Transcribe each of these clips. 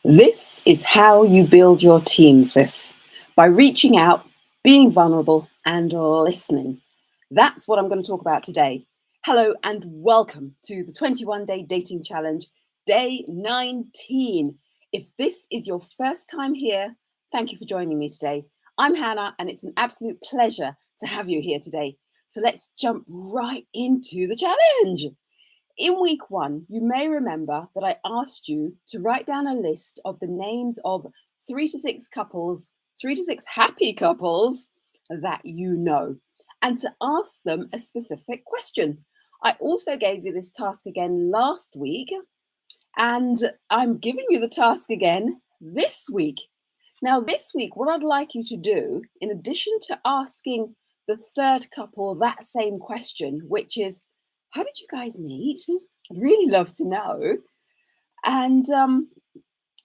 This is how you build your team, sis, by reaching out, being vulnerable, and listening. That's what I'm going to talk about today. Hello, and welcome to the 21-Day Dating Challenge, day 19. If this is your first time here, thank you for joining me today. I'm Hannah, and it's an absolute pleasure to have you here today. So let's jump right into the challenge. In week one, you may remember that I asked you to write down a list of the names of 3 to 6 couples, 3 to 6 happy couples that you know, and to ask them a specific question. I also gave you this task again last week, and I'm giving you the task again this week. Now, this week, what I'd like you to do, in addition to asking the third couple that same question, which is, how did you guys meet? I'd really love to know. And,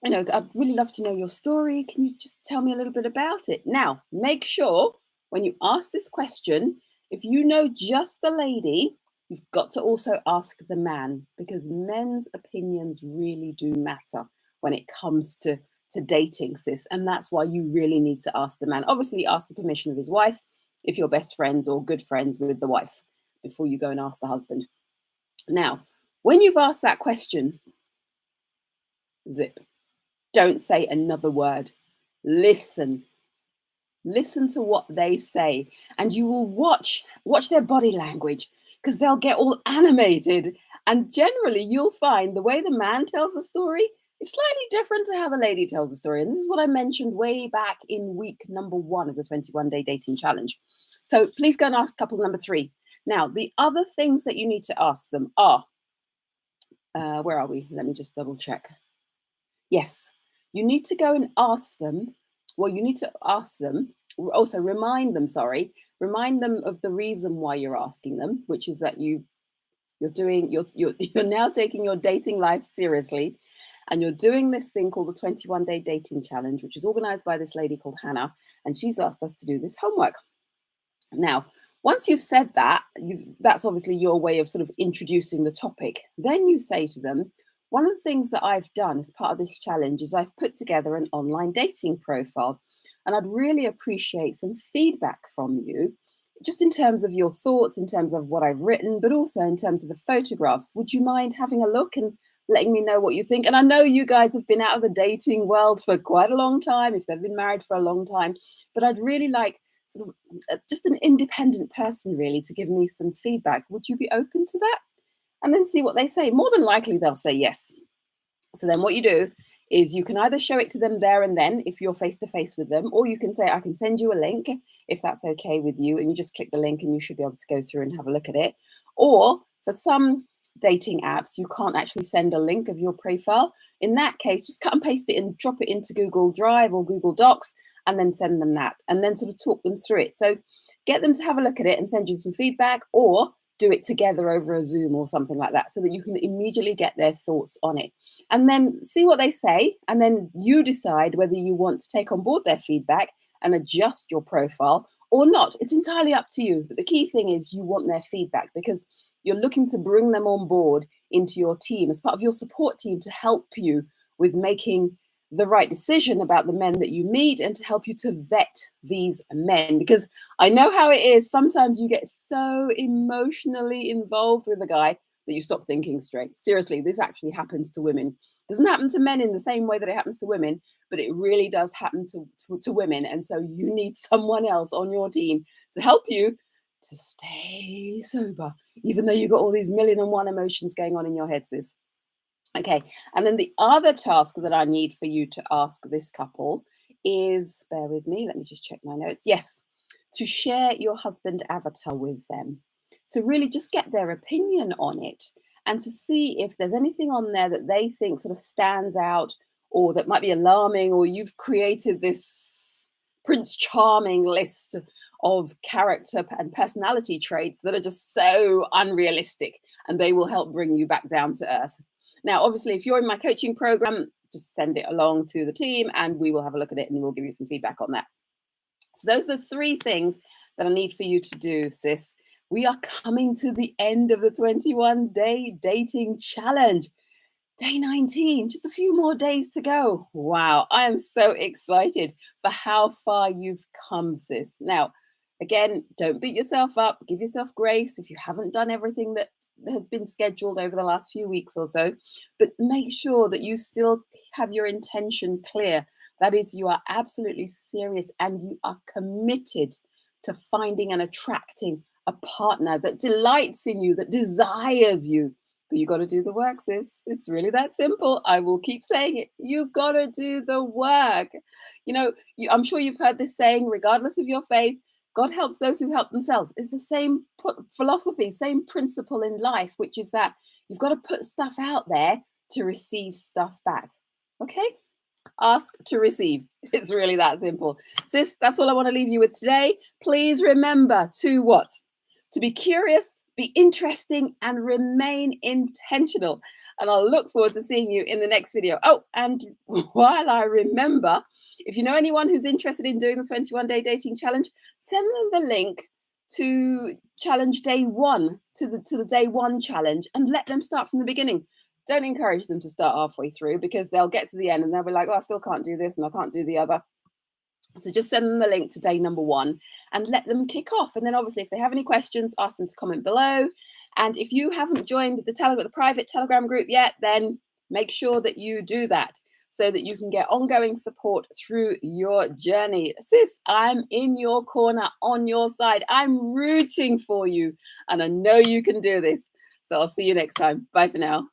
I'd really love to know your story. Can you just tell me a little bit about it? Now, make sure when you ask this question, if you know just the lady, you've got to also ask the man, because men's opinions really do matter when it comes to dating, sis. And that's why you really need to ask the man. Obviously, ask the permission of his wife if you're best friends or good friends with the wife before you go and ask the husband. Now, when you've asked that question, zip. Don't say another word. Listen. Listen to what they say, and you will watch their body language, because they'll get all animated. And generally, you'll find the way the man tells the story is slightly different to how the lady tells the story. And this is what I mentioned way back in week number 1 of the 21-Day Dating Challenge. So please go and ask couple number 3. Now, the other things that you need to ask them are, where are we? Let me just double check. Yes, you need to go and ask them. Well, you need to ask them, also remind them of the reason why you're asking them, which is that you're now taking your dating life seriously, and you're doing this thing called the 21-Day Dating Challenge, which is organized by this lady called Hannah, and she's asked us to do this homework. Now, once you've said that, that's obviously your way of sort of introducing the topic. Then you say to them, one of the things that I've done as part of this challenge is I've put together an online dating profile, and I'd really appreciate some feedback from you, just in terms of your thoughts, in terms of what I've written, but also in terms of the photographs. Would you mind having a look and letting me know what you think? And I know you guys have been out of the dating world for quite a long time, if they've been married for a long time, but I'd really like sort of just an independent person really to give me some feedback. Would you be open to that? And then see what they say. More than likely they'll say yes. So then what you do is you can either show it to them there and then if you're face to face with them, or you can say, I can send you a link if that's okay with you, and you just click the link and you should be able to go through and have a look at it. Or for some dating apps, you can't actually send a link of your profile. In that case, just cut and paste it and drop it into Google Drive or Google Docs, and then send them that, and then sort of talk them through it. So get them to have a look at it and send you some feedback, or do it together over a Zoom or something like that, so that you can immediately get their thoughts on it. And then see what they say, and then you decide whether you want to take on board their feedback and adjust your profile or not. It's entirely up to you. But the key thing is you want their feedback, because you're looking to bring them on board into your team as part of your support team to help you with making the right decision about the men that you meet, and to help you to vet these men. Because I know how it is. Sometimes you get so emotionally involved with a guy that you stop thinking straight. Seriously, this actually happens to women. It doesn't happen to men in the same way that it happens to women, but it really does happen to women. And so you need someone else on your team to help you to stay sober, even though you've got all these 1,000,001 emotions going on in your head, sis. Okay, and then the other task that I need for you to ask this couple is, bear with me, let me just check my notes. Yes, to share your husband avatar with them, to really just get their opinion on it, and to see if there's anything on there that they think sort of stands out, or that might be alarming, or you've created this Prince Charming list of character and personality traits that are just so unrealistic, and they will help bring you back down to earth. Now, obviously, if you're in my coaching program, just send it along to the team and we will have a look at it and we'll give you some feedback on that. So those are the 3 things that I need for you to do, sis. We are coming to the end of the 21-Day Dating Challenge. Day 19, just a few more days to go. Wow, I am so excited for how far you've come, sis. Now, again, don't beat yourself up. Give yourself grace if you haven't done everything that has been scheduled over the last few weeks or so. But make sure that you still have your intention clear. That is, you are absolutely serious and you are committed to finding and attracting a partner that delights in you, that desires you. But you got to do the work, sis. It's really that simple. I will keep saying it. You've got to do the work. I'm sure you've heard this saying, regardless of your faith, God helps those who help themselves. It's the same philosophy, same principle in life, which is that you've got to put stuff out there to receive stuff back. Okay? Ask to receive. It's really that simple. Sis, that's all I want to leave you with today. Please remember to what? To be curious, be interesting, and remain intentional. And I'll look forward to seeing you in the next video. Oh, and while I remember, if you know anyone who's interested in doing the 21-day dating challenge, send them the link to challenge day 1, to the day 1 challenge, and let them start from the beginning. Don't encourage them to start halfway through, because they'll get to the end and they'll be like, oh, I still can't do this and I can't do the other. So just send them the link to day number 1 and let them kick off. And then obviously, if they have any questions, ask them to comment below. And if you haven't joined the private Telegram group yet, then make sure that you do that so that you can get ongoing support through your journey. Sis, I'm in your corner, on your side. I'm rooting for you, and I know you can do this. So I'll see you next time. Bye for now.